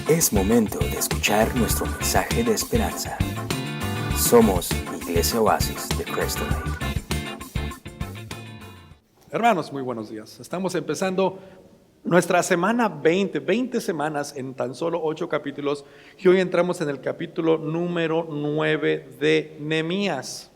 Es momento de escuchar nuestro mensaje de esperanza. Somos Iglesia Oasis de Crystal Lake. Hermanos, muy buenos días. Estamos empezando nuestra semana 20 semanas en tan solo 8 capítulos. Y hoy entramos en el capítulo número 9 de Nehemías.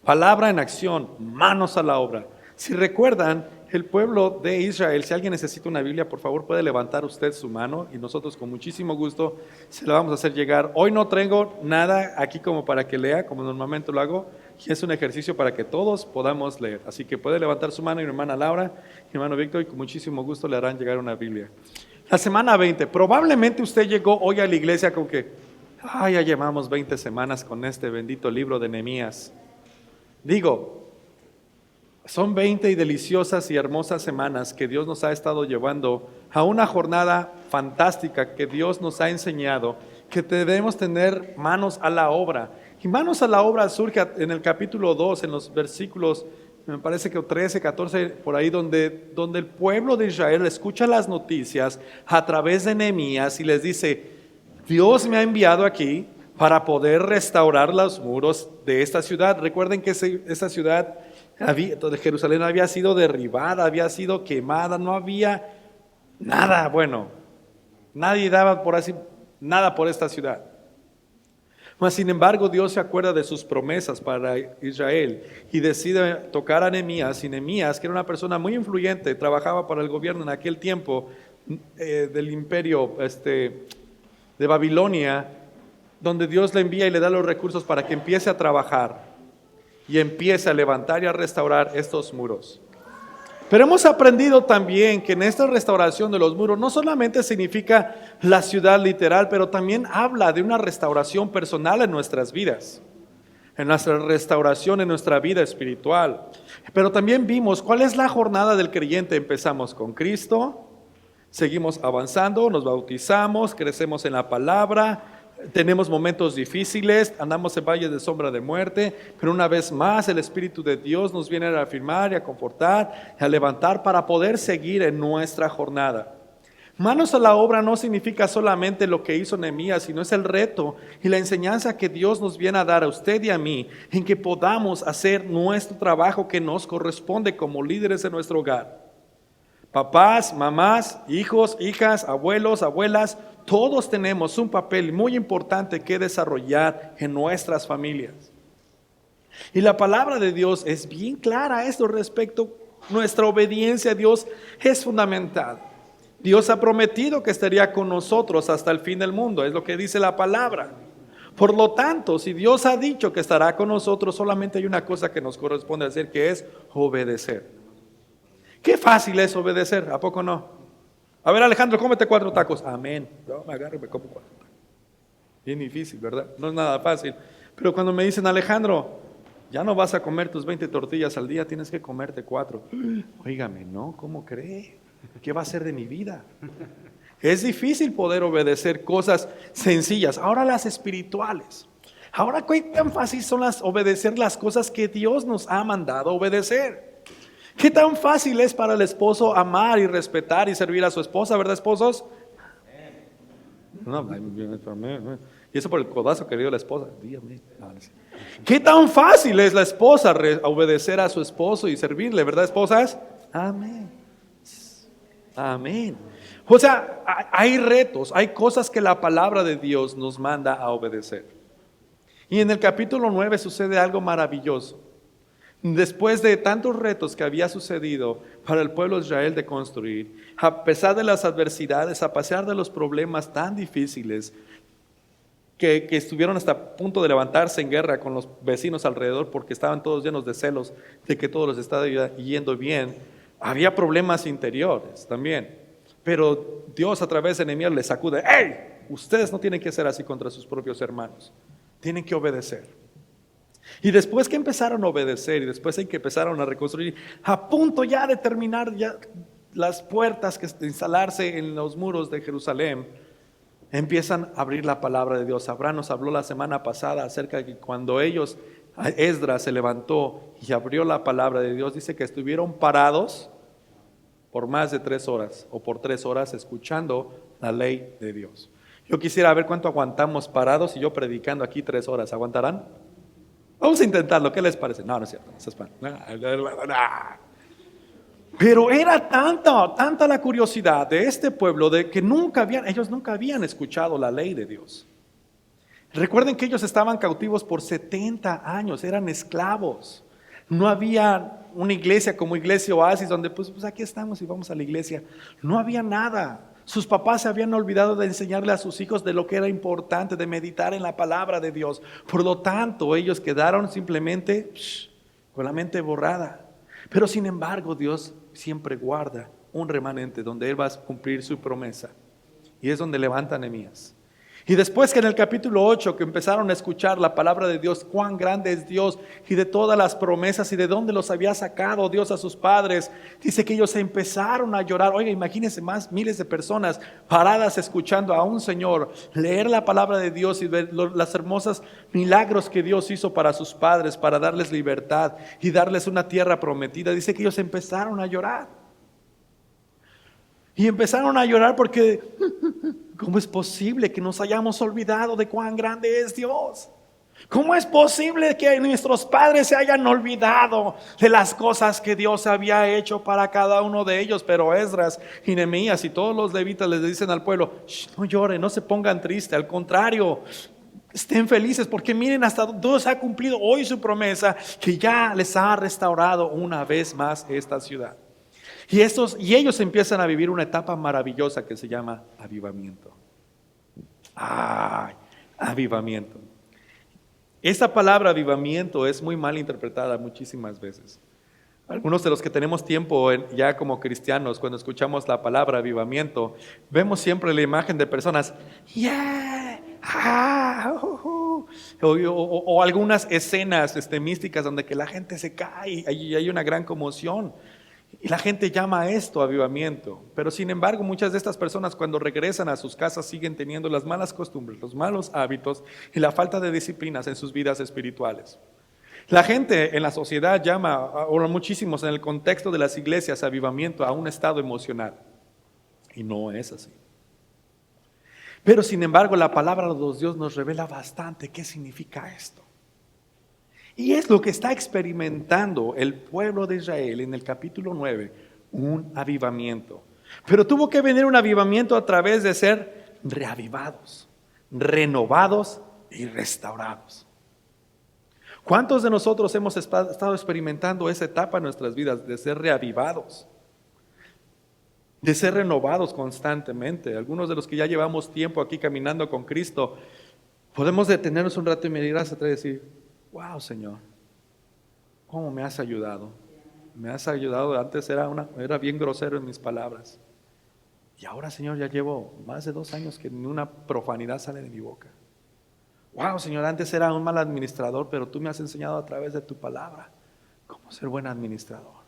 Palabra en acción, manos a la obra. Si recuerdan, el pueblo de Israel, si alguien necesita una Biblia, por favor puede levantar usted su mano y nosotros con muchísimo gusto se la vamos a hacer llegar. Hoy no traigo nada aquí como para que lea, como normalmente lo hago, y es un ejercicio para que todos podamos leer. Así que puede levantar su mano, mi hermana Laura, mi hermano Víctor, y con muchísimo gusto le harán llegar una Biblia. La semana 20, probablemente usted llegó hoy a la iglesia con que, ya llevamos 20 semanas con este bendito libro de Nehemías. Digo, son 20 y deliciosas y hermosas semanas que Dios nos ha estado llevando a una jornada fantástica que Dios nos ha enseñado que debemos tener manos a la obra. Y manos a la obra surge en el capítulo 2, en los versículos, me parece que 13, 14, por ahí, donde el pueblo de Israel escucha las noticias a través de Nehemías y les dice, Dios me ha enviado aquí para poder restaurar los muros de esta ciudad. Recuerden que esta ciudad de Jerusalén había sido derribada, había sido quemada, no había nada bueno. Nadie daba nada por esta ciudad. Mas sin embargo, Dios se acuerda de sus promesas para Israel y decide tocar a Nehemías. Y Nehemías, que era una persona muy influyente, trabajaba para el gobierno en aquel tiempo del imperio de Babilonia, donde Dios le envía y le da los recursos para que empiece a trabajar y empiece a levantar y a restaurar estos muros. Pero hemos aprendido también que en esta restauración de los muros no solamente significa la ciudad literal, pero también habla de una restauración personal en nuestras vidas, en nuestra restauración en nuestra vida espiritual. Pero también vimos cuál es la jornada del creyente. Empezamos con Cristo, seguimos avanzando, nos bautizamos, crecemos en la palabra, tenemos momentos difíciles, andamos en valles de sombra de muerte, pero una vez más el Espíritu de Dios nos viene a afirmar y a confortar, y a levantar para poder seguir en nuestra jornada. Manos a la obra no significa solamente lo que hizo Nehemías, sino es el reto y la enseñanza que Dios nos viene a dar a usted y a mí, en que podamos hacer nuestro trabajo que nos corresponde como líderes de nuestro hogar. Papás, mamás, hijos, hijas, abuelos, abuelas, todos tenemos un papel muy importante que desarrollar en nuestras familias. Y la palabra de Dios es bien clara a esto respecto. Nuestra obediencia a Dios es fundamental. Dios ha prometido que estaría con nosotros hasta el fin del mundo, es lo que dice la palabra. Por lo tanto, si Dios ha dicho que estará con nosotros, solamente hay una cosa que nos corresponde hacer, que es obedecer. Qué fácil es obedecer, ¿a poco no? A ver, Alejandro, cómete 4 tacos. Amén. Yo me agarro y me como 4 tacos. Bien difícil, ¿verdad? No es nada fácil. Pero cuando me dicen, Alejandro, ya no vas a comer tus 20 tortillas al día, tienes que comerte 4. Óigame, ¿no? ¿Cómo cree? ¿Qué va a ser de mi vida? Es difícil poder obedecer cosas sencillas. Ahora las espirituales. Ahora, ¿qué tan fácil son obedecer las cosas que Dios nos ha mandado obedecer? ¿Qué tan fácil es para el esposo amar y respetar y servir a su esposa, verdad, esposos? No, y eso por el codazo que dio la esposa. Dígame. ¿Qué tan fácil es la esposa obedecer a su esposo y servirle, verdad, esposas? Amén. Amén. O sea, hay retos, hay cosas que la palabra de Dios nos manda a obedecer. Y en el capítulo 9 sucede algo maravilloso. Después de tantos retos que había sucedido para el pueblo de Israel de construir, a pesar de las adversidades, a pesar de los problemas tan difíciles que estuvieron hasta a punto de levantarse en guerra con los vecinos alrededor porque estaban todos llenos de celos de que todo les estaba yendo bien, había problemas interiores también. Pero Dios a través de Nehemías les sacude, ¡hey! Ustedes no tienen que ser así contra sus propios hermanos, tienen que obedecer. Y después que empezaron a obedecer y después en que empezaron a reconstruir, a punto ya de terminar ya las puertas que instalarse en los muros de Jerusalén, empiezan a abrir la palabra de Dios. Abraham nos habló la semana pasada acerca de que cuando Esdras se levantó y abrió la palabra de Dios, dice que estuvieron parados por más de 3 horas o por 3 horas escuchando la ley de Dios. Yo quisiera ver cuánto aguantamos parados y yo predicando aquí 3 horas. ¿Aguantarán? Vamos a intentarlo. ¿Qué les parece? No, no es cierto. No se espanten. Pero era tanta la curiosidad de este pueblo de que ellos nunca habían escuchado la ley de Dios. Recuerden que ellos estaban cautivos por 70 años, eran esclavos. No había una iglesia como Iglesia Oasis donde pues aquí estamos y vamos a la iglesia. No había nada. Sus papás se habían olvidado de enseñarle a sus hijos de lo que era importante, de meditar en la palabra de Dios. Por lo tanto, ellos quedaron simplemente con la mente borrada. Pero sin embargo, Dios siempre guarda un remanente donde Él va a cumplir su promesa. Y es donde levanta a Nehemías. Y después que en el capítulo 8 que empezaron a escuchar la palabra de Dios, cuán grande es Dios y de todas las promesas y de dónde los había sacado Dios a sus padres, dice que ellos empezaron a llorar. Oiga, imagínense más miles de personas paradas escuchando a un Señor leer la palabra de Dios y ver las hermosas milagros que Dios hizo para sus padres, para darles libertad y darles una tierra prometida. Dice que ellos empezaron a llorar. Y empezaron a llorar porque ¿cómo es posible que nos hayamos olvidado de cuán grande es Dios? ¿Cómo es posible que nuestros padres se hayan olvidado de las cosas que Dios había hecho para cada uno de ellos? Pero Esdras y Nehemías y todos los levitas les dicen al pueblo, no lloren, no se pongan tristes, al contrario, estén felices porque miren hasta Dios ha cumplido hoy su promesa que ya les ha restaurado una vez más esta ciudad. Y ellos empiezan a vivir una etapa maravillosa que se llama avivamiento. Avivamiento. Esta palabra avivamiento es muy mal interpretada muchísimas veces. Algunos de los que tenemos tiempo ya como cristianos, cuando escuchamos la palabra avivamiento, vemos siempre la imagen de personas, o algunas escenas místicas donde que la gente se cae y hay una gran conmoción. Y la gente llama a esto avivamiento. Pero sin embargo, muchas de estas personas cuando regresan a sus casas siguen teniendo las malas costumbres, los malos hábitos y la falta de disciplinas en sus vidas espirituales. La gente en la sociedad llama, o muchísimos en el contexto de las iglesias, avivamiento a un estado emocional. Y no es así. Pero sin embargo, la palabra de Dios nos revela bastante qué significa esto. Y es lo que está experimentando el pueblo de Israel en el capítulo 9, un avivamiento. Pero tuvo que venir un avivamiento a través de ser reavivados, renovados y restaurados. ¿Cuántos de nosotros hemos estado experimentando esa etapa en nuestras vidas de ser reavivados? De ser renovados constantemente. Algunos de los que ya llevamos tiempo aquí caminando con Cristo, podemos detenernos un rato y mirar hacia atrás y decir, wow, Señor, ¿cómo me has ayudado? Me has ayudado, antes era bien grosero en mis palabras. Y ahora, Señor, ya llevo más de 2 años que ni una profanidad sale de mi boca. Wow, Señor, antes era un mal administrador, pero tú me has enseñado a través de tu palabra cómo ser buen administrador.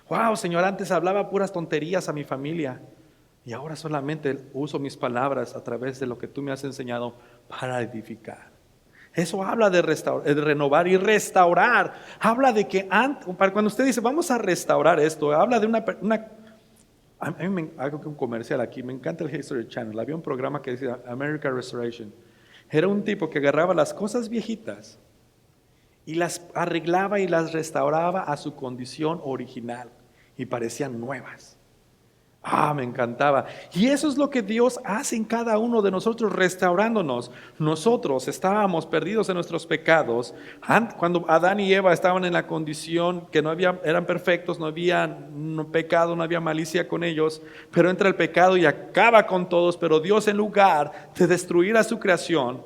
Wow, Señor, antes hablaba puras tonterías a mi familia y ahora solamente uso mis palabras a través de lo que tú me has enseñado para edificar. Eso habla de renovar y restaurar. Habla de que cuando usted dice vamos a restaurar esto, habla de a mí me hago un comercial aquí, me encanta el History Channel. Había un programa que decía American Restoration. Era un tipo que agarraba las cosas viejitas y las arreglaba y las restauraba a su condición original y parecían nuevas. Me encantaba. Y eso es lo que Dios hace en cada uno de nosotros, restaurándonos. Nosotros estábamos perdidos en nuestros pecados. Cuando Adán y Eva estaban en la condición que eran perfectos, no había pecado, no había malicia con ellos, pero entra el pecado y acaba con todos. Pero Dios, en lugar de destruir a su creación,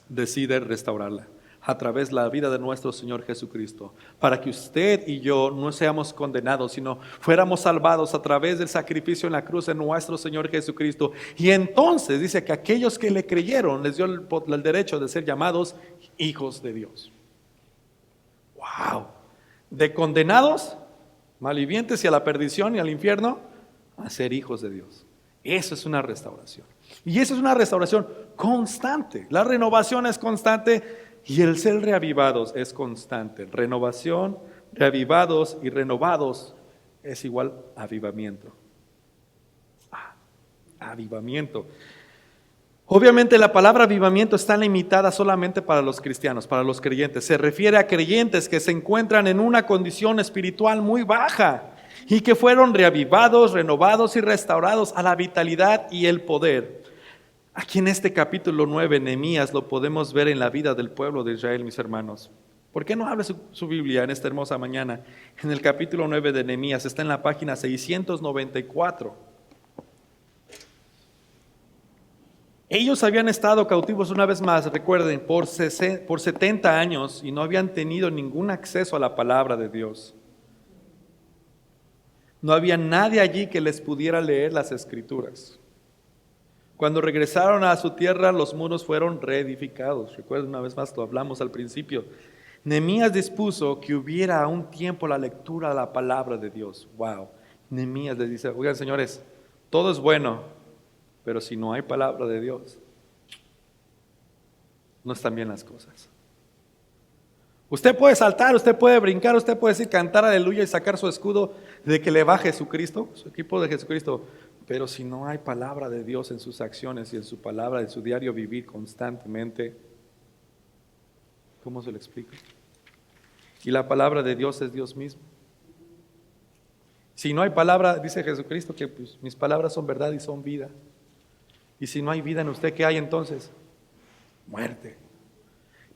decide restaurarla a través de la vida de nuestro Señor Jesucristo, para que usted y yo no seamos condenados, sino fuéramos salvados a través del sacrificio en la cruz de nuestro Señor Jesucristo. Y entonces dice que aquellos que le creyeron les dio el derecho de ser llamados hijos de Dios. ¡Wow! De condenados, malvivientes y a la perdición y al infierno, a ser hijos de Dios. Eso es una restauración. Y eso es una restauración constante. La renovación es constante. Y el ser reavivados es constante. Renovación, reavivados y renovados es igual a avivamiento. Avivamiento. Obviamente la palabra avivamiento está limitada solamente para los cristianos, para los creyentes. Se refiere a creyentes que se encuentran en una condición espiritual muy baja y que fueron reavivados, renovados y restaurados a la vitalidad y el poder. Aquí en este capítulo 9, Nehemías, lo podemos ver en la vida del pueblo de Israel, mis hermanos. ¿Por qué no abre su Biblia en esta hermosa mañana? En el capítulo 9 de Nehemías, está en la página 694. Ellos habían estado cautivos una vez más, recuerden, por 70 años y no habían tenido ningún acceso a la palabra de Dios. No había nadie allí que les pudiera leer las escrituras. Cuando regresaron a su tierra, los muros fueron reedificados. Recuerden, una vez más, lo hablamos al principio. Nehemías dispuso que hubiera a un tiempo la lectura de la palabra de Dios. Wow. Nehemías les dice, oigan señores, todo es bueno, pero si no hay palabra de Dios, no están bien las cosas. Usted puede saltar, usted puede brincar, usted puede decir cantar aleluya y sacar su escudo de que le va Jesucristo, su equipo de Jesucristo. Pero si no hay palabra de Dios en sus acciones y en su palabra, en su diario vivir constantemente, ¿cómo se lo explica? Y la palabra de Dios es Dios mismo. Si no hay palabra, dice Jesucristo que pues, mis palabras son verdad y son vida. Y si no hay vida en usted, ¿qué hay entonces? Muerte.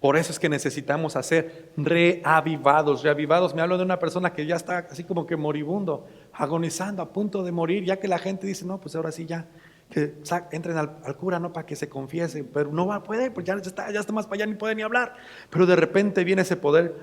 Por eso es que necesitamos ser reavivados. Reavivados, me hablo de una persona que ya está así como que moribundo, agonizando, a punto de morir, ya que la gente dice, no, pues ahora sí ya, que entren al cura, no, para que se confiese, pero no va a poder, pues ya está más para allá, ni puede ni hablar. Pero de repente viene ese poder.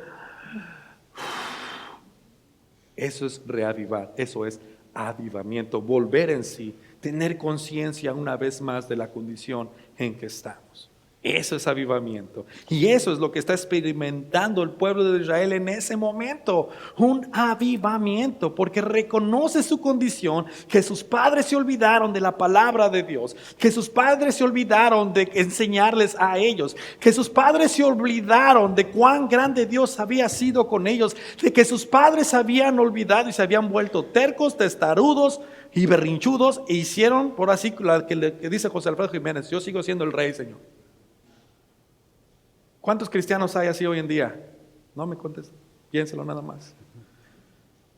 Eso es reavivar, eso es avivamiento, volver en sí, tener conciencia una vez más de la condición en que estamos. Eso es avivamiento. Y eso es lo que está experimentando el pueblo de Israel en ese momento. Un avivamiento, porque reconoce su condición, que sus padres se olvidaron de la palabra de Dios, que sus padres se olvidaron de enseñarles a ellos, que sus padres se olvidaron de cuán grande Dios había sido con ellos, de que sus padres habían olvidado y se habían vuelto tercos, testarudos y berrinchudos e hicieron, por así que dice José Alfredo Jiménez, yo sigo siendo el rey, Señor. ¿Cuántos cristianos hay así hoy en día? No me contesten, piénselo nada más.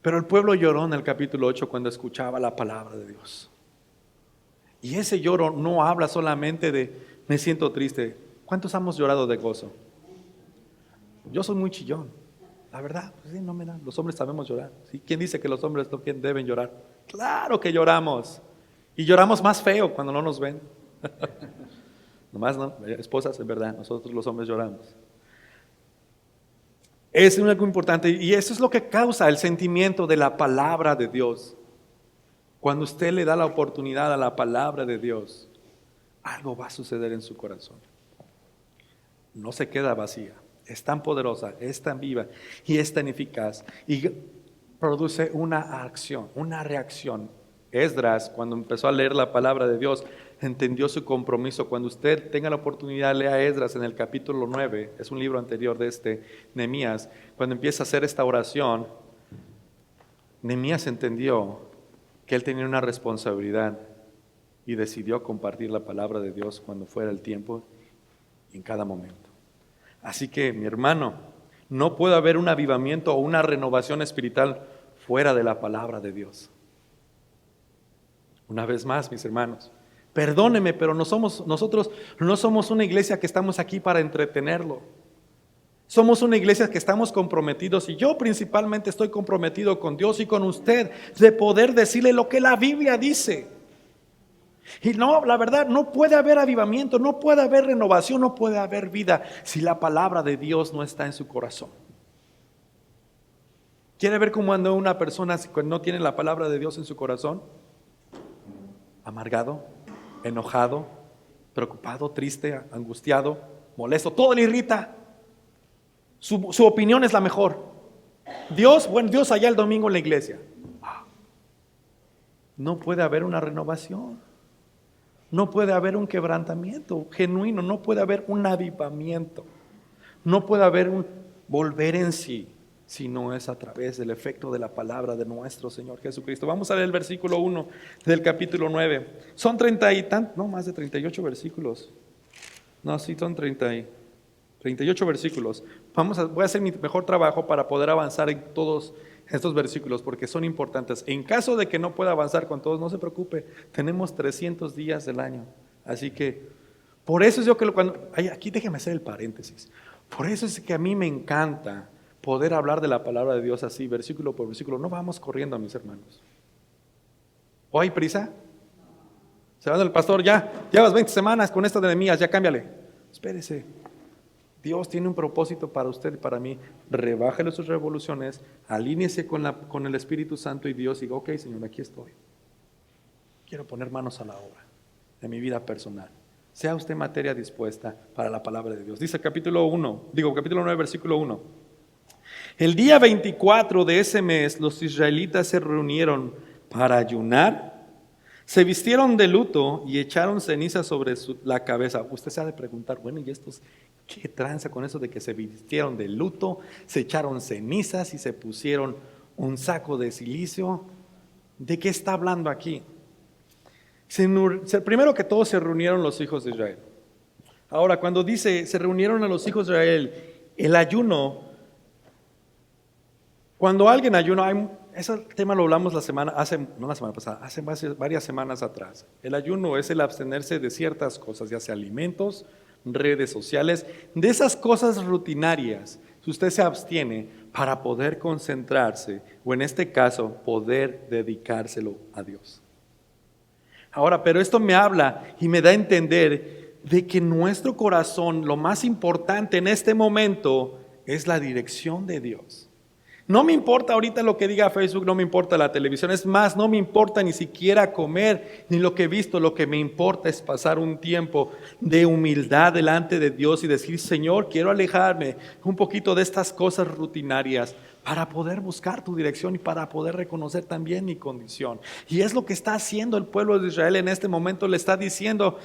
Pero el pueblo lloró en el capítulo 8 cuando escuchaba la palabra de Dios. Y ese lloro no habla solamente de me siento triste. ¿Cuántos hemos llorado de gozo? Yo soy muy chillón, la verdad, pues sí, no me da. Los hombres sabemos llorar. ¿Sí? ¿Quién dice que los hombres no deben llorar? Claro que lloramos. Y lloramos más feo cuando no nos ven. Nomás no, esposas, en verdad, nosotros los hombres lloramos. Es algo importante y eso es lo que causa el sentimiento de la palabra de Dios. Cuando usted le da la oportunidad a la palabra de Dios, algo va a suceder en su corazón. No se queda vacía, es tan poderosa, es tan viva y es tan eficaz y produce una acción, una reacción. Esdras, cuando empezó a leer la palabra de Dios, entendió su compromiso. Cuando usted tenga la oportunidad, lea Esdras en el capítulo 9, es un libro anterior de Nehemías. Cuando empieza a hacer esta oración, Nehemías entendió que él tenía una responsabilidad y decidió compartir la palabra de Dios cuando fuera el tiempo y en cada momento. Así que, mi hermano, no puede haber un avivamiento o una renovación espiritual fuera de la palabra de Dios. Una vez más, mis hermanos, perdóneme, pero nosotros no somos una iglesia que estamos aquí para entretenerlo. Somos una iglesia que estamos comprometidos, y yo principalmente estoy comprometido con Dios y con usted, de poder decirle lo que la Biblia dice. Y no, la verdad, no puede haber avivamiento, no puede haber renovación, no puede haber vida si la palabra de Dios no está en su corazón. ¿Quiere ver cómo anda una persona cuando no tiene la palabra de Dios en su corazón? Amargado, enojado, preocupado, triste, angustiado, molesto, todo le irrita. Su opinión es la mejor. Dios allá el domingo en la iglesia. No puede haber una renovación. No puede haber un quebrantamiento genuino. No puede haber un avivamiento. No puede haber un volver en sí. si no es a través del efecto de la palabra de nuestro Señor Jesucristo. Vamos a leer el versículo 1 del capítulo 9. Son 30 y tantos, no, más de 38 versículos. No, sí, son 38 versículos. Voy a hacer mi mejor trabajo para poder avanzar en todos estos versículos porque son importantes. En caso de que no pueda avanzar con todos, no se preocupe, tenemos 300 días del año. Así que, por eso es yo que aquí déjeme hacer el paréntesis. Por eso es que a mí me encanta poder hablar de la palabra de Dios así, versículo por versículo. No vamos corriendo, mis hermanos. ¿O hay prisa? Se va del pastor, ya llevas 20 semanas con esto de Nehemías, ya cámbiale. Espérese. Dios tiene un propósito para usted y para mí. Rebájele sus revoluciones, alíñese con el Espíritu Santo y Dios y diga, ok, Señor, aquí estoy. Quiero poner manos a la obra de mi vida personal. Sea usted materia dispuesta para la palabra de Dios. Dice capítulo 9, versículo 1. El día 24 de ese mes, los israelitas se reunieron para ayunar, se vistieron de luto y echaron ceniza sobre la cabeza. Usted se ha de preguntar, bueno, ¿y estos qué tranza con eso de que se vistieron de luto, se echaron cenizas y se pusieron un saco de silicio? ¿De qué está hablando aquí? Primero que todo se reunieron los hijos de Israel. Ahora, cuando dice se reunieron a los hijos de Israel, el ayuno, cuando alguien ayuna, ese tema lo hablamos hace varias semanas atrás. El ayuno es el abstenerse de ciertas cosas, ya sea alimentos, redes sociales, de esas cosas rutinarias. Si usted se abstiene para poder concentrarse, o en este caso, poder dedicárselo a Dios. Ahora, pero esto me habla y me da a entender de que nuestro corazón, lo más importante en este momento, es la dirección de Dios. No me importa ahorita lo que diga Facebook, no me importa la televisión, es más, no me importa ni siquiera comer, ni lo que he visto, lo que me importa es pasar un tiempo de humildad delante de Dios y decir, Señor, quiero alejarme un poquito de estas cosas rutinarias para poder buscar tu dirección y para poder reconocer también mi condición. Y es lo que está haciendo el pueblo de Israel en este momento, le está diciendo,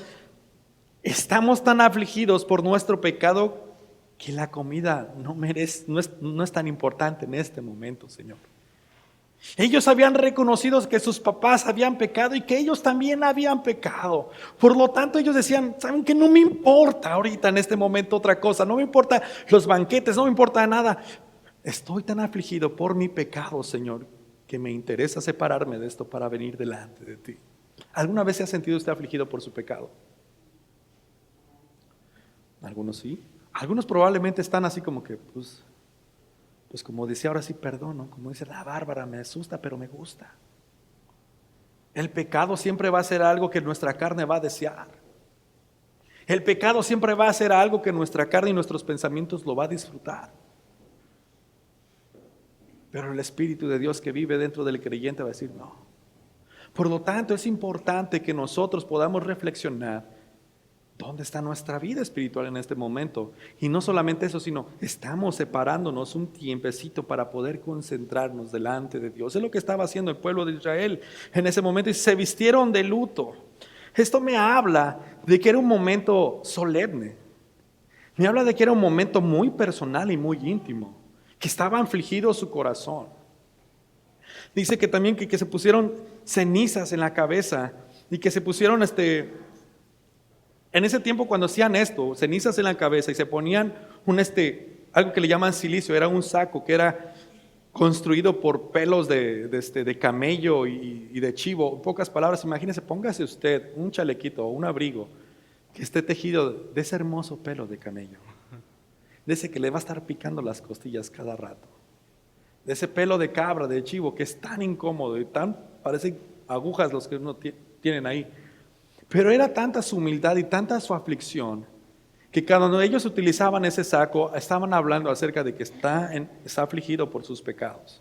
estamos tan afligidos por nuestro pecado que la comida no es tan importante en este momento, Señor. Ellos habían reconocido que sus papás habían pecado y que ellos también habían pecado. Por lo tanto, ellos decían, ¿saben qué? No me importa ahorita en este momento otra cosa, no me importa los banquetes, no me importa nada. Estoy tan afligido por mi pecado, Señor, que me interesa separarme de esto para venir delante de ti. ¿Alguna vez se ha sentido usted afligido por su pecado? Algunos sí. Algunos probablemente están así como que, pues como decía, ahora sí perdono, como dice la Bárbara, me asusta pero me gusta. El pecado siempre va a ser algo que nuestra carne va a desear. El pecado siempre va a ser algo que nuestra carne y nuestros pensamientos lo va a disfrutar. Pero el Espíritu de Dios que vive dentro del creyente va a decir no. Por lo tanto, es importante que nosotros podamos reflexionar ¿dónde está nuestra vida espiritual en este momento? Y no solamente eso, sino estamos separándonos un tiempecito para poder concentrarnos delante de Dios. Es lo que estaba haciendo el pueblo de Israel en ese momento y se vistieron de luto. Esto me habla de que era un momento solemne. Me habla de que era un momento muy personal y muy íntimo, que estaba afligido su corazón. Dice que también que se pusieron cenizas en la cabeza y que se pusieron en ese tiempo cuando hacían esto, cenizas en la cabeza y se ponían algo que le llaman silicio, era un saco que era construido por pelos de camello y de chivo. En pocas palabras, imagínese, póngase usted un chalequito o un abrigo que esté tejido de ese hermoso pelo de camello, de ese que le va a estar picando las costillas cada rato, de ese pelo de cabra, de chivo que es tan incómodo y parecen agujas los que uno tienen ahí. Pero era tanta su humildad y tanta su aflicción que cuando ellos utilizaban ese saco estaban hablando acerca de que está afligido por sus pecados.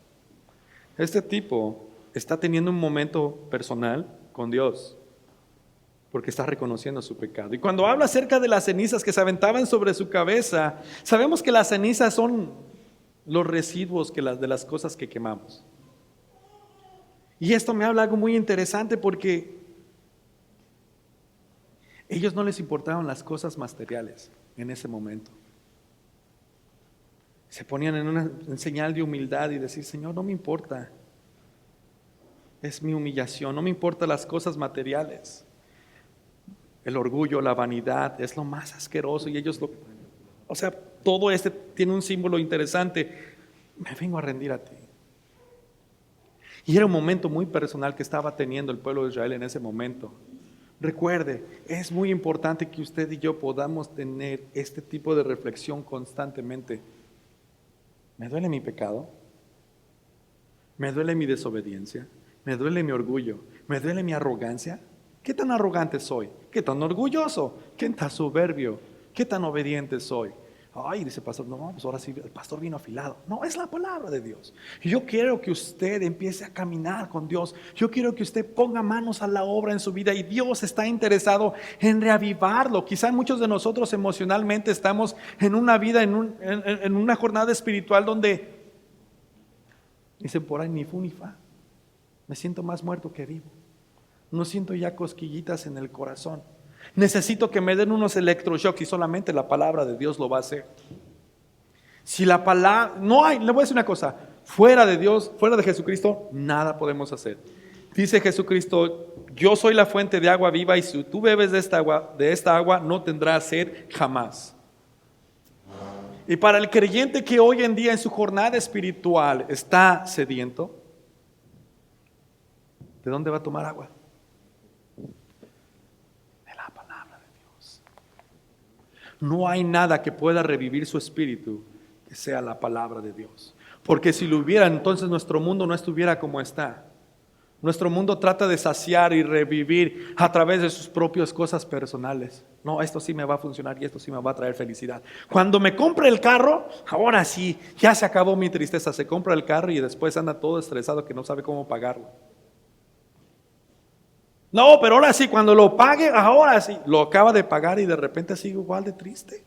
Este tipo está teniendo un momento personal con Dios porque está reconociendo su pecado. Y cuando habla acerca de las cenizas que se aventaban sobre su cabeza, sabemos que las cenizas son los residuos de las cosas que quemamos. Y esto me habla algo muy interesante porque ellos no les importaban las cosas materiales en ese momento. Se ponían en señal de humildad y decir, Señor, no me importa. Es mi humillación, no me importan las cosas materiales. El orgullo, la vanidad es lo más asqueroso y o sea, todo este tiene un símbolo interesante. Me vengo a rendir a ti. Y era un momento muy personal que estaba teniendo el pueblo de Israel en ese momento. Recuerde, es muy importante que usted y yo podamos tener este tipo de reflexión constantemente. ¿Me duele mi pecado? ¿Me duele mi desobediencia? ¿Me duele mi orgullo? ¿Me duele mi arrogancia? ¿Qué tan arrogante soy? ¿Qué tan orgulloso? ¿Qué tan soberbio? ¿Qué tan obediente soy? Ay, dice el pastor, no, pues ahora sí, el pastor vino afilado. No, es la palabra de Dios. Y yo quiero que usted empiece a caminar con Dios. Yo quiero que usted ponga manos a la obra en su vida y Dios está interesado en reavivarlo. Quizá muchos de nosotros emocionalmente estamos en una vida, en una jornada espiritual donde dicen por ahí ni fu ni fa. Me siento más muerto que vivo. No siento ya cosquillitas en el corazón. Necesito que me den unos electroshocks y solamente la palabra de Dios lo va a hacer. Si la palabra, no hay, le voy a decir una cosa, fuera de Dios, fuera de Jesucristo, nada podemos hacer. Dice Jesucristo, yo soy la fuente de agua viva y si tú bebes de esta agua no tendrás sed jamás. Y para el creyente que hoy en día en su jornada espiritual está sediento, ¿de dónde va a tomar agua? De la palabra de Dios. No hay nada que pueda revivir su espíritu que sea la palabra de Dios. Porque si lo hubiera, entonces nuestro mundo no estuviera como está. Nuestro mundo trata de saciar y revivir a través de sus propias cosas personales. No, esto sí me va a funcionar y esto sí me va a traer felicidad. Cuando me compre el carro, ahora sí, ya se acabó mi tristeza. Se compra el carro y después anda todo estresado que no sabe cómo pagarlo. No, pero ahora sí, cuando lo pague, ahora sí. Lo acaba de pagar y de repente sigue igual de triste.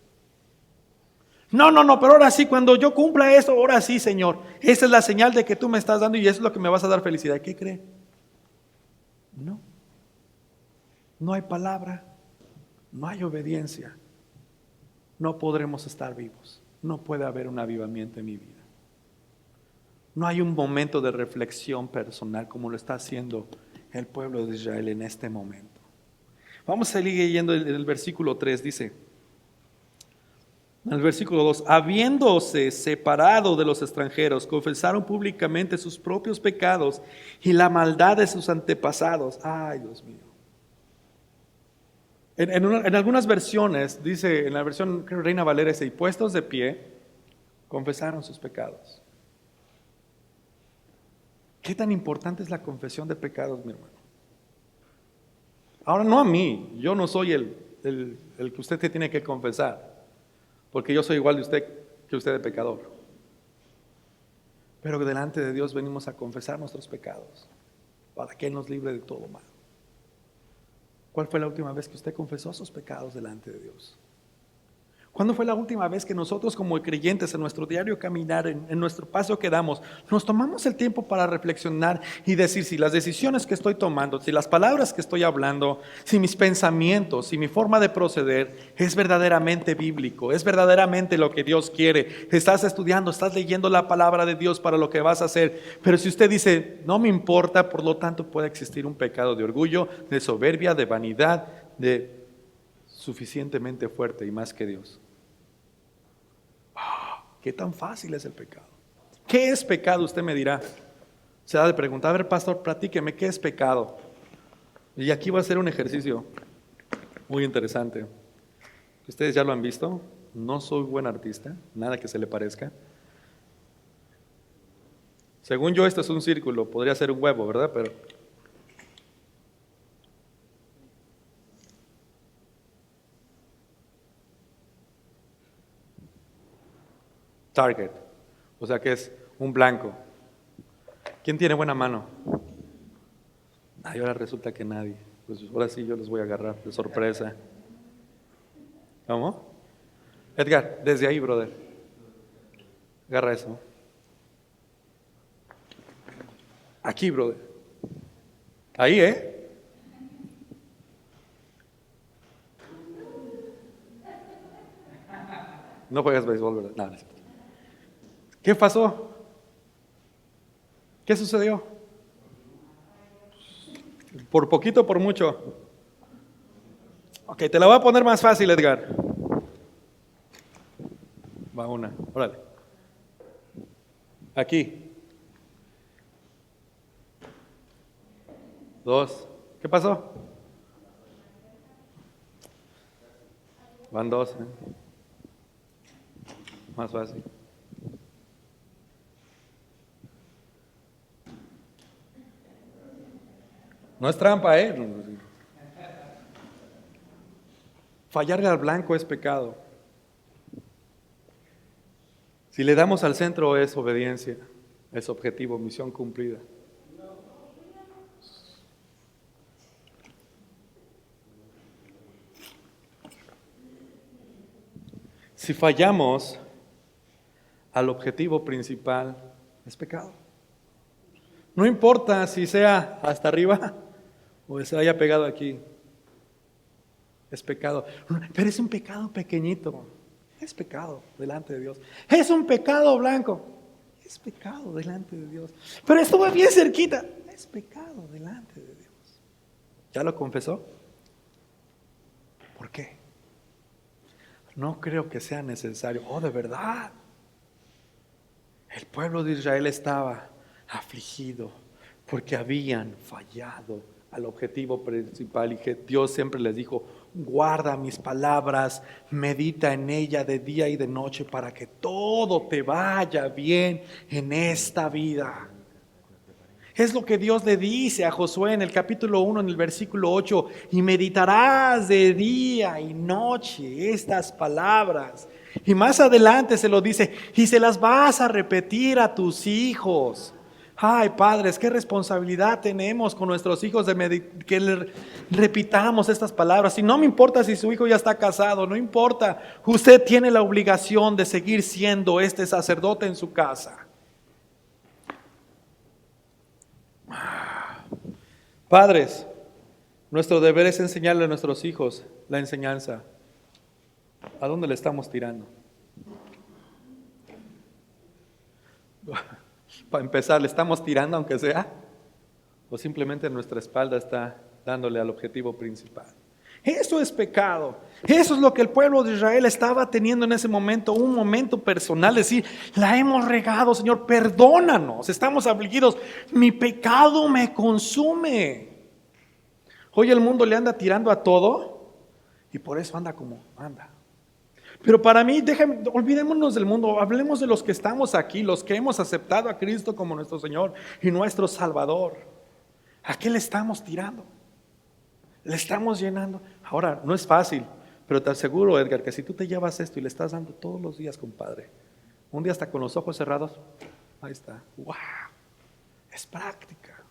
No, pero ahora sí, cuando yo cumpla esto, ahora sí, Señor. Esa es la señal de que tú me estás dando y eso es lo que me vas a dar felicidad. ¿Qué cree? No hay palabra, no hay obediencia. No podremos estar vivos. No puede haber un avivamiento en mi vida. No hay un momento de reflexión personal como lo está haciendo el pueblo de Israel en este momento. Vamos a seguir leyendo el versículo 3, dice, en el versículo 2, habiéndose separado de los extranjeros, confesaron públicamente sus propios pecados y la maldad de sus antepasados. Ay, Dios mío. En algunas versiones, dice, en la versión Reina Valera, dice, y puestos de pie, confesaron sus pecados. ¿Qué tan importante es la confesión de pecados, mi hermano? Ahora no a mí, yo no soy el que usted te tiene que confesar, porque yo soy igual de usted que usted de pecador. Pero delante de Dios venimos a confesar nuestros pecados, para que Él nos libre de todo mal. ¿Cuál fue la última vez que usted confesó sus pecados delante de Dios? ¿Cuándo fue la última vez que nosotros como creyentes en nuestro diario caminar, en nuestro paso que damos, nos tomamos el tiempo para reflexionar y decir si las decisiones que estoy tomando, si las palabras que estoy hablando, si mis pensamientos, si mi forma de proceder es verdaderamente bíblico, es verdaderamente lo que Dios quiere? Estás estudiando, estás leyendo la palabra de Dios para lo que vas a hacer, pero si usted dice, no me importa, por lo tanto puede existir un pecado de orgullo, de soberbia, de vanidad, de suficientemente fuerte y más que Dios. ¿Qué tan fácil es el pecado? ¿Qué es pecado? Usted me dirá. Se ha de preguntar, a ver, pastor, platíqueme, ¿qué es pecado? Y aquí va a ser un ejercicio muy interesante. Ustedes ya lo han visto. No soy buen artista, nada que se le parezca. Según yo, esto es un círculo, podría ser un huevo, ¿verdad? Pero target, o sea que es un blanco. ¿Quién tiene buena mano? Ay, ahora resulta que nadie. Pues ahora sí yo les voy a agarrar de sorpresa. ¿Cómo? Edgar, desde ahí, brother. Agarra eso. Aquí, brother. Ahí, No juegas béisbol, ¿verdad? No, no es cierto. ¿Qué pasó? ¿Qué sucedió? ¿Por poquito o por mucho? Ok, te la voy a poner más fácil, Edgar. Va una, órale. Aquí. 2. ¿Qué pasó? Van 2. Más fácil. No es trampa, ¿eh? Fallarle al blanco es pecado. Si le damos al centro es obediencia, es objetivo, misión cumplida. Si fallamos al objetivo principal, es pecado. No importa si sea hasta arriba o se haya pegado aquí. Es pecado. Pero es un pecado pequeñito. Es pecado delante de Dios. Es un pecado blanco. Es pecado delante de Dios. Pero estuvo bien cerquita. Es pecado delante de Dios. ¿Ya lo confesó? ¿Por qué? No creo que sea necesario. Oh, de verdad. El pueblo de Israel estaba afligido porque habían fallado al objetivo principal y que Dios siempre les dijo: guarda mis palabras, medita en ella de día y de noche para que todo te vaya bien en esta vida. Es lo que Dios le dice a Josué en el capítulo 1, en el versículo 8: y meditarás de día y noche estas palabras. Y más adelante se lo dice: y se las vas a repetir a tus hijos. Ay, padres, qué responsabilidad tenemos con nuestros hijos que le repitamos estas palabras. Y no me importa si su hijo ya está casado, no importa. Usted tiene la obligación de seguir siendo este sacerdote en su casa. Padres, nuestro deber es enseñarle a nuestros hijos la enseñanza. ¿A dónde le estamos tirando? Para empezar, ¿le estamos tirando aunque sea? ¿O simplemente nuestra espalda está dándole al objetivo principal? Eso es pecado. Eso es lo que el pueblo de Israel estaba teniendo en ese momento, un momento personal, decir: la hemos regado, Señor, perdónanos, estamos afligidos, mi pecado me consume. Hoy el mundo le anda tirando a todo y por eso anda como anda. Pero para mí, olvidémonos del mundo, hablemos de los que estamos aquí, los que hemos aceptado a Cristo como nuestro Señor y nuestro Salvador. ¿A qué le estamos tirando? Le estamos llenando. Ahora, no es fácil, pero te aseguro, Edgar, que si tú te llevas esto y le estás dando todos los días, compadre, un día hasta con los ojos cerrados, ahí está. ¡Wow! Es práctica.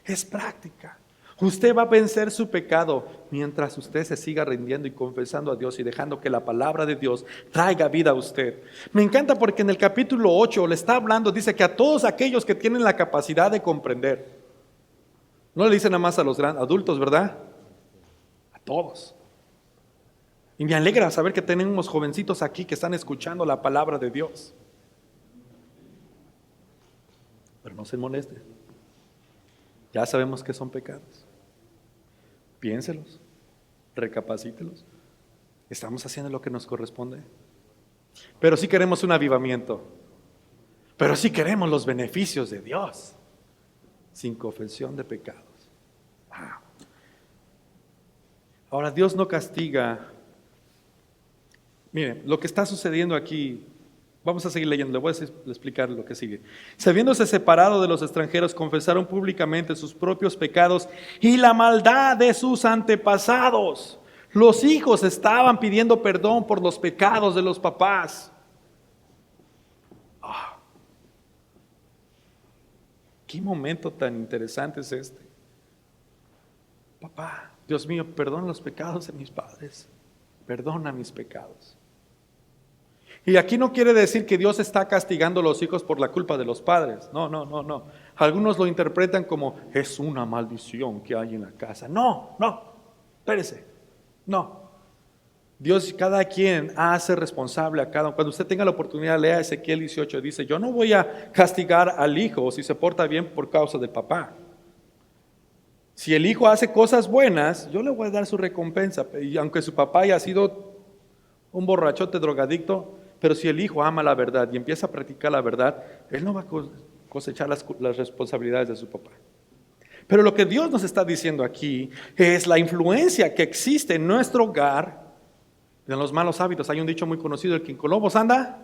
Es práctica. Usted va a vencer su pecado mientras usted se siga rindiendo y confesando a Dios y dejando que la palabra de Dios traiga vida a usted. Me encanta porque en el capítulo 8 le está hablando, dice que a todos aquellos que tienen la capacidad de comprender. No le dice nada más a los adultos, ¿verdad? A todos. Y me alegra saber que tenemos jovencitos aquí que están escuchando la palabra de Dios. Pero no se moleste. Ya sabemos que son pecados. Piénselos, recapacítelos. Estamos haciendo lo que nos corresponde. Pero sí queremos un avivamiento. Pero sí queremos los beneficios de Dios. Sin confesión de pecados. Wow. Ahora, Dios no castiga. Miren, lo que está sucediendo aquí, vamos a seguir leyendo, le voy a explicar lo que sigue. Habiéndose separado de los extranjeros, confesaron públicamente sus propios pecados y la maldad de sus antepasados. Los hijos estaban pidiendo perdón por los pecados de los papás. ¿Qué momento tan interesante es este? Papá, Dios mío, perdona los pecados de mis padres. Perdona mis pecados. Y aquí no quiere decir que Dios está castigando a los hijos por la culpa de los padres. No. Algunos lo interpretan como: es una maldición que hay en la casa. No, espérese. No. Dios, cada quien hace responsable a cada uno. Cuando usted tenga la oportunidad, lea Ezequiel 18, dice, yo no voy a castigar al hijo si se porta bien por causa del papá. Si el hijo hace cosas buenas, yo le voy a dar su recompensa. Y aunque su papá haya sido un borrachote drogadicto, pero si el hijo ama la verdad y empieza a practicar la verdad, él no va a cosechar las responsabilidades de su papá. Pero lo que Dios nos está diciendo aquí es la influencia que existe en nuestro hogar de los malos hábitos. Hay un dicho muy conocido, el que con lobos anda.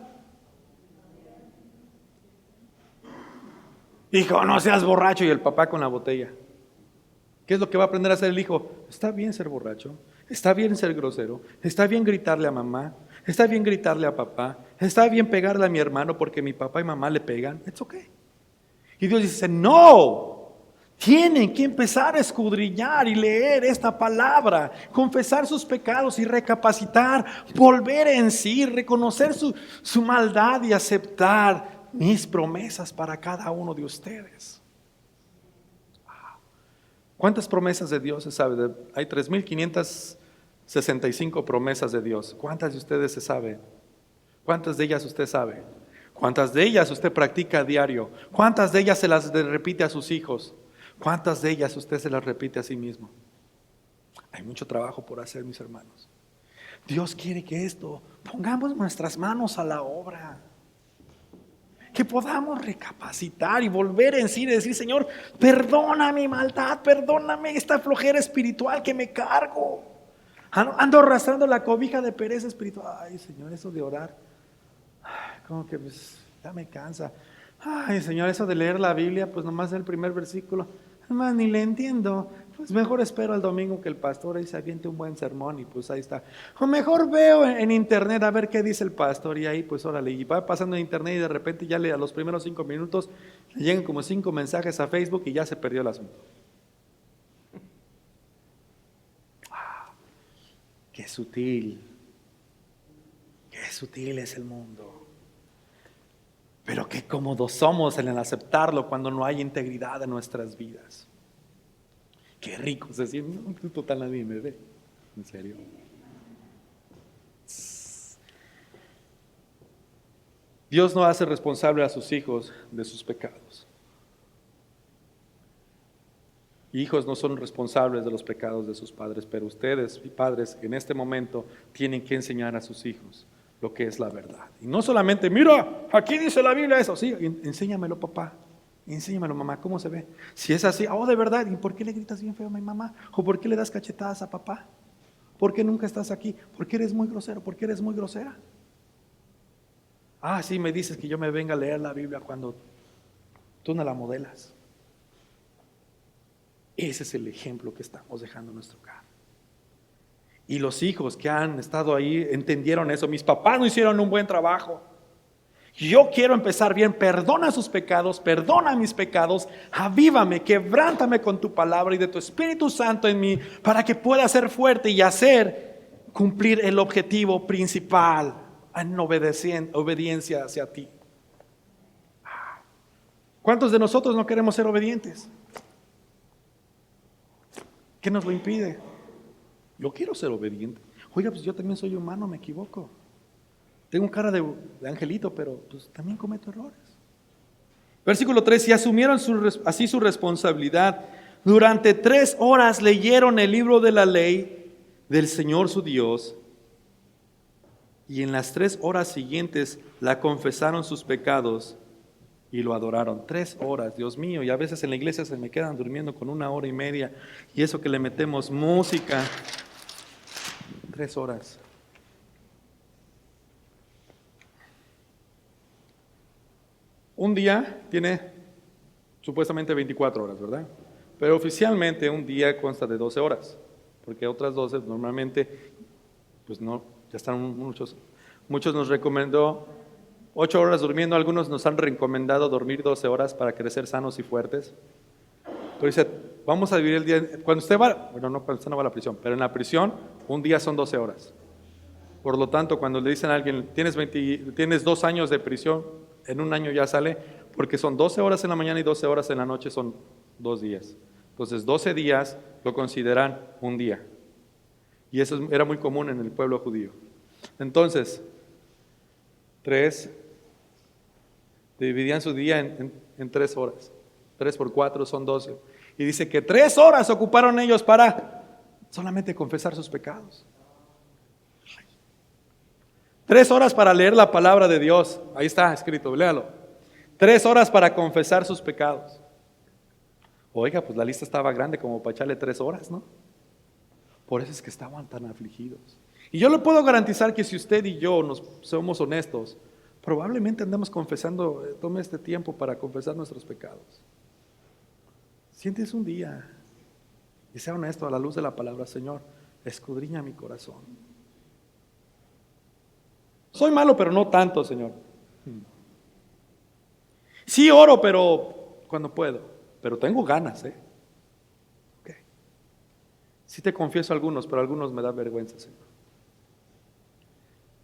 Hijo, no seas borracho, y el papá con la botella. ¿Qué es lo que va a aprender a hacer el hijo? Está bien ser borracho, está bien ser grosero, está bien gritarle a mamá, está bien gritarle a papá, está bien pegarle a mi hermano porque mi papá y mamá le pegan. It's okay. Y Dios dice, no. Tienen que empezar a escudriñar y leer esta palabra, confesar sus pecados y recapacitar, volver en sí, reconocer su maldad y aceptar mis promesas para cada uno de ustedes. ¿Cuántas promesas de Dios se sabe? Hay 3,565 promesas de Dios. ¿Cuántas de ustedes se sabe? ¿Cuántas de ellas usted sabe? ¿Cuántas de ellas usted practica a diario? ¿Cuántas de ellas se las repite a sus hijos? ¿Cuántas de ellas usted se las repite a sí mismo? Hay mucho trabajo por hacer, mis hermanos. Dios quiere que pongamos nuestras manos a la obra. Que podamos recapacitar y volver en sí y decir, Señor, perdona mi maldad, perdóname esta flojera espiritual que me cargo. Ando arrastrando la cobija de pereza espiritual. Ay, Señor, eso de orar, como que pues, ya me cansa. Ay, Señor, eso de leer la Biblia, pues nomás el primer versículo, nomás ni le entiendo. Pues mejor espero al domingo que el pastor ahí se aviente un buen sermón y pues ahí está. O mejor veo en internet a ver qué dice el pastor y ahí pues órale. Y va pasando en internet y de repente ya a los primeros 5 minutos le llegan como 5 mensajes a Facebook y ya se perdió el asunto. Qué sutil es el mundo. Pero qué cómodos somos en el aceptarlo cuando no hay integridad en nuestras vidas. Qué rico se siente. No, total nadie me ve. En serio. Dios no hace responsable a sus hijos de sus pecados. Hijos no son responsables de los pecados de sus padres, pero ustedes, padres, en este momento tienen que enseñar a sus hijos lo que es la verdad. Y no solamente, mira, aquí dice la Biblia eso. Sí, enséñamelo, papá. Enséñamelo, mamá, ¿cómo se ve? Si es así, de verdad, ¿y por qué le gritas bien feo a mi mamá? ¿O por qué le das cachetadas a papá? ¿Por qué nunca estás aquí? ¿Por qué eres muy grosero? ¿Por qué eres muy grosera? Sí, me dices que yo me venga a leer la Biblia cuando tú no la modelas. Ese es el ejemplo que estamos dejando en nuestro hogar. Y los hijos que han estado ahí entendieron eso. Mis papás no hicieron un buen trabajo. Yo quiero empezar bien. Perdona sus pecados, perdona mis pecados, avívame, quebrántame con tu palabra y de tu Espíritu Santo en mí para que pueda ser fuerte y cumplir el objetivo principal en obediencia hacia ti. ¿Cuántos de nosotros no queremos ser obedientes? ¿Qué nos lo impide? Yo quiero ser obediente. Oiga, pues yo también soy humano, me equivoco. Tengo cara de angelito, pero pues también cometo errores. Versículo 3, y asumieron así su responsabilidad. Durante 3 horas leyeron el libro de la ley del Señor su Dios. Y en las 3 horas siguientes la confesaron sus pecados y lo adoraron. 3 horas, Dios mío. Y a veces en la iglesia se me quedan durmiendo con 1 hora y media. Y eso que le metemos música. 3 horas. Un día tiene supuestamente 24 horas, ¿verdad? Pero oficialmente un día consta de 12 horas, porque otras 12 normalmente, pues no, ya están muchos. Muchos nos recomendó 8 horas durmiendo, algunos nos han recomendado dormir 12 horas para crecer sanos y fuertes. Pero dice, vamos a dividir el día, cuando usted va, bueno, no cuando usted no va a la prisión, pero en la prisión un día son 12 horas. Por lo tanto, cuando le dicen a alguien, tienes 2 años de prisión, en un año ya sale, porque son 12 horas en la mañana y 12 horas en la noche, son 2 días. Entonces 12 días lo consideran un día. Y eso era muy común en el pueblo judío. Entonces, 3, dividían su día en 3 horas. 3 por 4 son 12. Y dice que 3 horas ocuparon ellos para solamente confesar sus pecados. 3 horas para leer la palabra de Dios. Ahí está escrito, léalo. 3 horas para confesar sus pecados. Oiga, pues la lista estaba grande como para echarle 3 horas, ¿no? Por eso es que estaban tan afligidos. Y yo le puedo garantizar que si usted y yo somos honestos, probablemente andamos confesando, tome este tiempo para confesar nuestros pecados. Sientes un día y sea honesto a la luz de la palabra, Señor, escudriña mi corazón. Soy malo, pero no tanto, Señor. Sí oro, pero cuando puedo. Pero tengo ganas, Okay. Sí te confieso algunos, pero algunos me da vergüenza, Señor.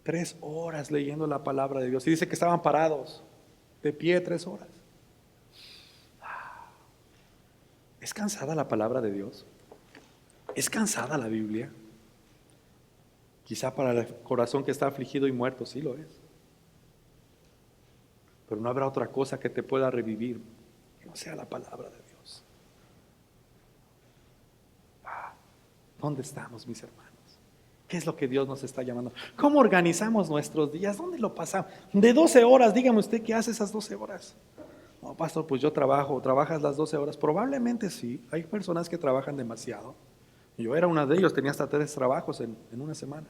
3 horas leyendo la palabra de Dios. Y dice que estaban parados, de pie 3 horas. ¿Es cansada la palabra de Dios? ¿Es cansada la Biblia? Quizá para el corazón que está afligido y muerto, sí lo es. Pero no habrá otra cosa que te pueda revivir que no sea la palabra de Dios. ¿Dónde estamos, mis hermanos? ¿Qué es lo que Dios nos está llamando? ¿Cómo organizamos nuestros días? ¿Dónde lo pasamos? De 12 horas, dígame usted qué hace esas 12 horas. No, pastor, pues yo trabajo. ¿Trabajas las 12 horas? Probablemente sí. Hay personas que trabajan demasiado. Yo era una de ellos, tenía hasta 3 trabajos en una semana.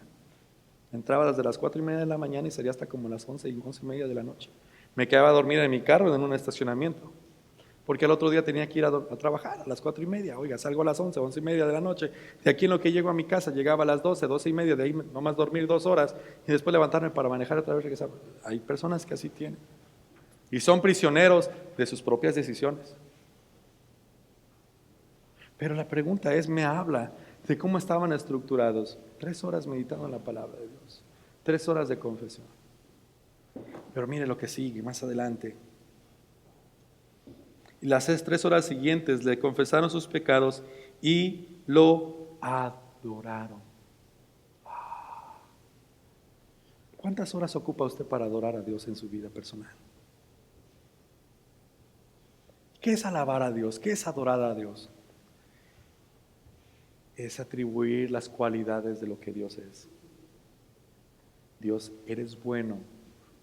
Entraba desde las 4:30 de la mañana y salía hasta como las 11 y 11:30 de la noche. Me quedaba a dormir en mi carro en un estacionamiento, porque al otro día tenía que ir a trabajar a las 4:30. Oiga, salgo a las 11, 11:30 de la noche. De aquí en lo que llego a mi casa, llegaba a las 12, 12:30, de ahí nomás dormir 2 horas y después levantarme para manejar otra vez, regresar. Hay personas que así tienen y son prisioneros de sus propias decisiones. Pero la pregunta es, me habla de cómo estaban estructurados. 3 horas meditando en la palabra de Dios, 3 horas de confesión. Pero mire lo que sigue más adelante. Y las 3 horas siguientes le confesaron sus pecados y lo adoraron. ¿Cuántas horas ocupa usted para adorar a Dios en su vida personal? ¿Qué es alabar a Dios? ¿Qué es adorar a Dios? Es atribuir las cualidades de lo que Dios es. Dios, eres bueno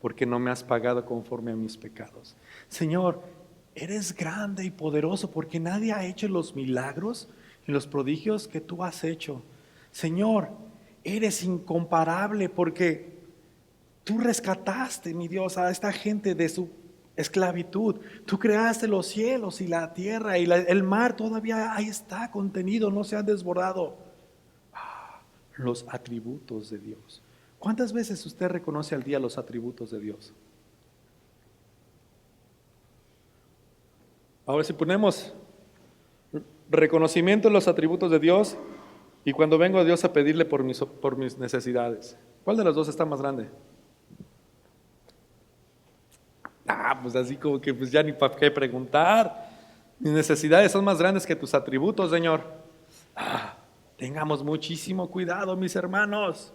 porque no me has pagado conforme a mis pecados. Señor, eres grande y poderoso porque nadie ha hecho los milagros y los prodigios que tú has hecho. Señor, eres incomparable porque tú rescataste, mi Dios, a esta gente de su esclavitud. Tú creaste los cielos y la tierra y el mar todavía ahí está contenido, no se han desbordado. Los atributos de Dios. ¿Cuántas veces usted reconoce al día los atributos de Dios? Ahora, si ponemos reconocimiento en los atributos de Dios y cuando vengo a Dios a pedirle por mis necesidades, ¿cuál de los dos está más grande? Pues así como que pues ya ni para qué preguntar. Mis necesidades son más grandes que tus atributos, Señor. Tengamos muchísimo cuidado, mis hermanos.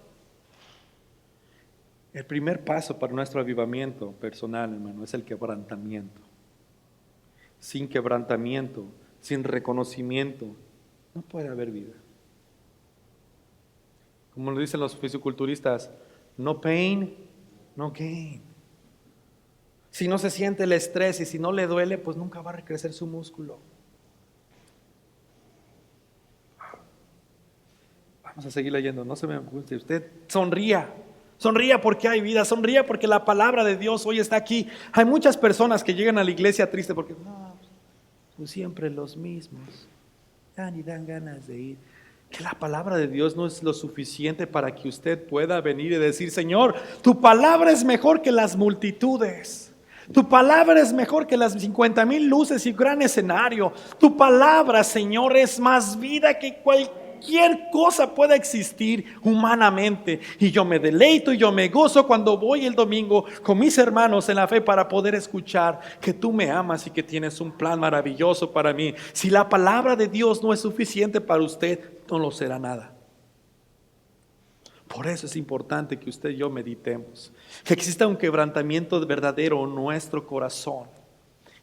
El primer paso para nuestro avivamiento personal, hermano, es el quebrantamiento. Sin quebrantamiento, sin reconocimiento, no puede haber vida. Como lo dicen los fisiculturistas, no pain, no gain. Si no se siente el estrés y si no le duele, pues nunca va a recrecer su músculo. Vamos a seguir leyendo, no se me guste. Usted sonría porque hay vida, sonría porque la palabra de Dios hoy está aquí. Hay muchas personas que llegan a la iglesia tristes porque son siempre los mismos. Ya ni dan ganas de ir. Que la palabra de Dios no es lo suficiente para que usted pueda venir y decir, Señor, tu palabra es mejor que las multitudes. Tu palabra es mejor que las 50,000 luces y gran escenario. Tu palabra, Señor, es más vida que cualquier cosa pueda existir humanamente. Y yo me deleito y yo me gozo cuando voy el domingo con mis hermanos en la fe para poder escuchar que tú me amas y que tienes un plan maravilloso para mí. Si la palabra de Dios no es suficiente para usted, no lo será nada. Por eso es importante que usted y yo meditemos, que exista un quebrantamiento verdadero en nuestro corazón.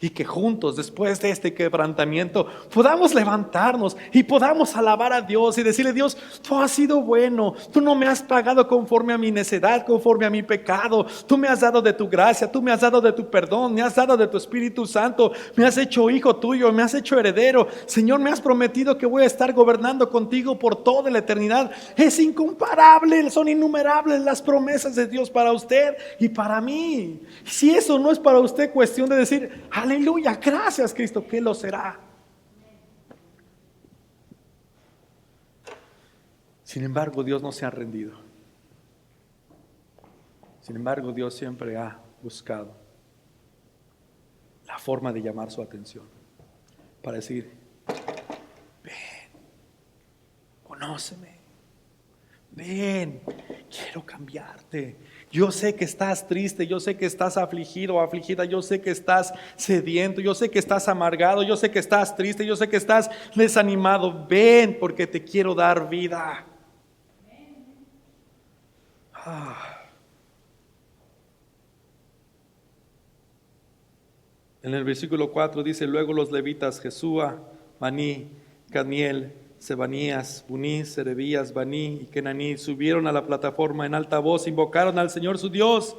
Y que juntos, después de este quebrantamiento, podamos levantarnos y podamos alabar a Dios y decirle: Dios, tú has sido bueno, tú no me has pagado conforme a mi necedad, conforme a mi pecado, tú me has dado de tu gracia, tú me has dado de tu perdón, me has dado de tu Espíritu Santo, me has hecho hijo tuyo, me has hecho heredero. Señor, me has prometido que voy a estar gobernando contigo por toda la eternidad. Es incomparable, son innumerables las promesas de Dios para usted y para mí. Si eso no es para usted cuestión de decir: aleluya, gracias Cristo, que lo será. Sin embargo, Dios no se ha rendido. Sin embargo, Dios siempre ha buscado la forma de llamar su atención para decir: ven, conóceme, ven, quiero cambiarte. Yo sé que estás triste, yo sé que estás afligido o afligida, yo sé que estás sediento, yo sé que estás amargado, yo sé que estás triste, yo sé que estás desanimado. Ven, porque te quiero dar vida. En el versículo 4 dice: luego los levitas Jesúa, Baní, Cadmiel, Sebanías, Buní, Serebías, Baní y Kenaní subieron a la plataforma en alta voz, invocaron al Señor su Dios,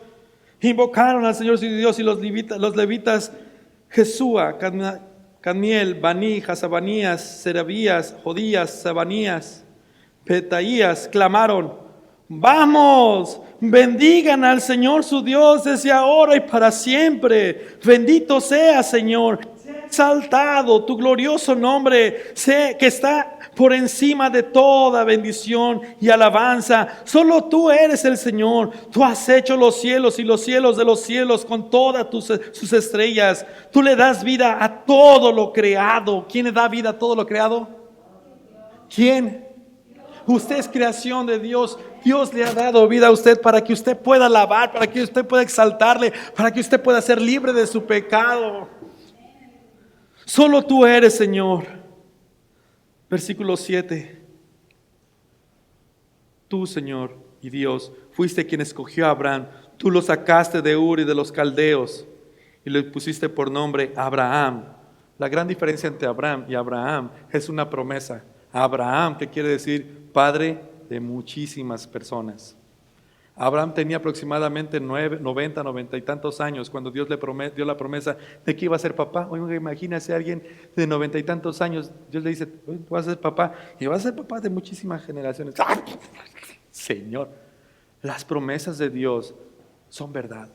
y los levitas Jesúa, Cadmiel, Baní, Hasabanías, Serebías, Jodías, Sebanías, Petaías clamaron: vamos, bendigan al Señor su Dios desde ahora y para siempre. Bendito sea, Señor, sea exaltado tu glorioso nombre, sé que está por encima de toda bendición y alabanza. Solo tú eres el Señor. Tú has hecho los cielos y los cielos de los cielos con todas sus estrellas. Tú le das vida a todo lo creado. ¿Quién le da vida a todo lo creado? ¿Quién? Usted es creación de Dios. Dios le ha dado vida a usted para que usted pueda alabar, para que usted pueda exaltarle, para que usted pueda ser libre de su pecado. Solo tú eres, Señor. Versículo 7. Tú, Señor y Dios, fuiste quien escogió a Abraham. Tú lo sacaste de Ur y de los caldeos y le pusiste por nombre Abraham. La gran diferencia entre Abraham y Abraham es una promesa. Abraham, que quiere decir padre de muchísimas personas. Abraham tenía aproximadamente 90 y tantos años cuando Dios le dio la promesa de que iba a ser papá. Oiga, imagínese a alguien de 90 y tantos años, Dios le dice: tú vas a ser papá, y vas a ser papá de muchísimas generaciones. Señor, las promesas de Dios son verdad.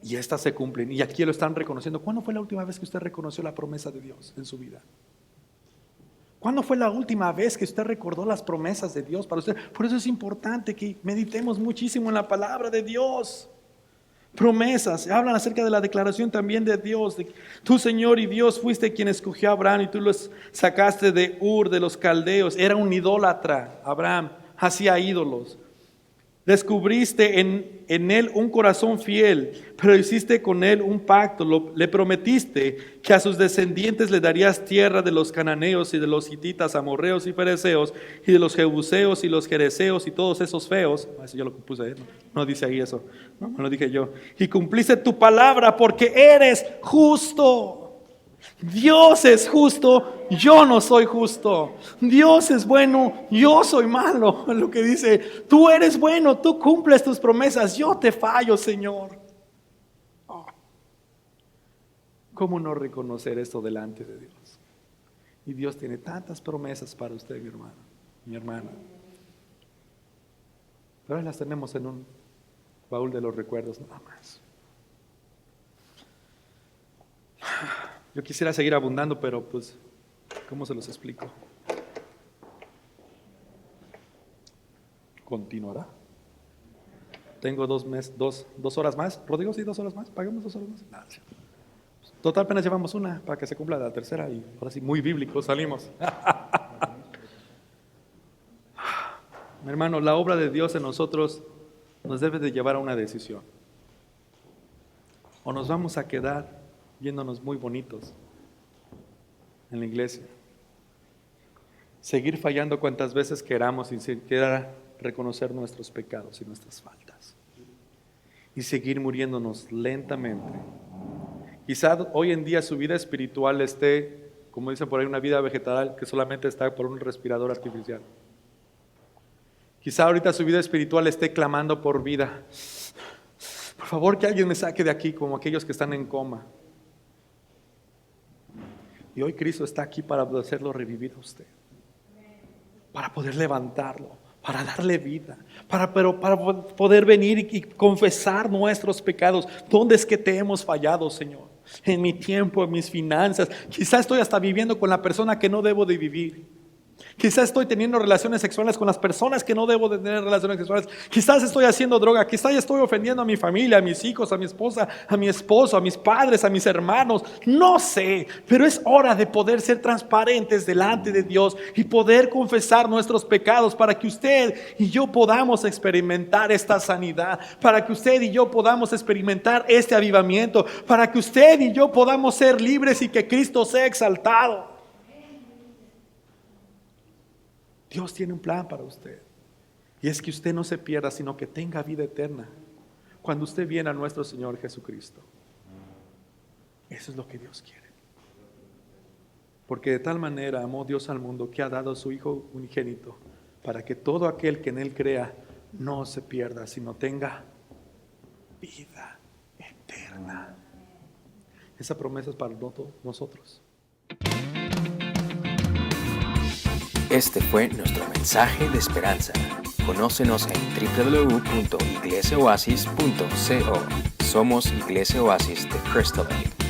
Y estas se cumplen, y aquí lo están reconociendo. ¿Cuándo fue la última vez que usted reconoció la promesa de Dios en su vida? ¿Cuándo fue la última vez que usted recordó las promesas de Dios para usted? Por eso es importante que meditemos muchísimo en la palabra de Dios. Promesas, hablan acerca de la declaración también de Dios. Tú, Señor y Dios, fuiste quien escogió a Abraham y tú los sacaste de Ur, de los caldeos. Era un idólatra, Abraham, hacía ídolos. Descubriste en él un corazón fiel, pero hiciste con él un pacto. Le prometiste que a sus descendientes le darías tierra de los cananeos y de los hititas, amorreos y fereceos, y de los jebuseos y los jereseos y todos esos feos. Eso yo lo puse, no dice ahí eso, no, me lo dije yo. Y cumpliste tu palabra porque eres justo. Dios es justo, yo no soy justo. Dios es bueno, yo soy malo. Lo que dice: tú eres bueno, tú cumples tus promesas, yo te fallo, Señor. ¿Cómo no reconocer esto delante de Dios? Y Dios tiene tantas promesas para usted, mi hermano, mi hermana. Pero las tenemos en un baúl de los recuerdos nada más. Yo quisiera seguir abundando, pero pues, ¿cómo se los explico? Continuará. Tengo 2 horas más. Rodrigo, sí, 2 horas más. ¿Pagamos 2 horas más? Nada. Total, apenas llevamos una para que se cumpla la tercera y ahora sí, muy bíblico salimos. Mi hermano, la obra de Dios en nosotros nos debe de llevar a una decisión. O nos vamos a quedar viéndonos muy bonitos en la iglesia, seguir fallando cuantas veces queramos sin siquiera reconocer nuestros pecados y nuestras faltas y seguir muriéndonos lentamente. Quizá hoy en día su vida espiritual esté, como dicen por ahí, una vida vegetal que solamente está por un respirador artificial. Quizá ahorita su vida espiritual esté clamando por vida. Por favor, que alguien me saque de aquí, como aquellos que están en coma. Y hoy Cristo está aquí para hacerlo revivir a usted, para poder levantarlo, para darle vida, para poder venir y confesar nuestros pecados. ¿Dónde es que te hemos fallado, Señor? En mi tiempo, en mis finanzas. Quizás estoy hasta viviendo con la persona que no debo de vivir. Quizás estoy teniendo relaciones sexuales con las personas que no debo de tener relaciones sexuales. Quizás estoy haciendo droga. Quizás estoy ofendiendo a mi familia, a mis hijos, a mi esposa, a mi esposo, a mis padres, a mis hermanos. No sé, pero es hora de poder ser transparentes delante de Dios y poder confesar nuestros pecados para que usted y yo podamos experimentar esta sanidad, para que usted y yo podamos experimentar este avivamiento, para que usted y yo podamos ser libres y que Cristo sea exaltado. Dios tiene un plan para usted, y es que usted no se pierda, sino que tenga vida eterna cuando usted viene a nuestro Señor Jesucristo. Eso es lo que Dios quiere, porque de tal manera amó Dios al mundo que ha dado a su Hijo unigénito, para que todo aquel que en Él crea no se pierda, sino tenga vida eterna. Esa promesa es para todos nosotros. Este fue nuestro mensaje de esperanza. Conócenos en www.iglesiaoasis.co. Somos Iglesia Oasis de Crystal Lake.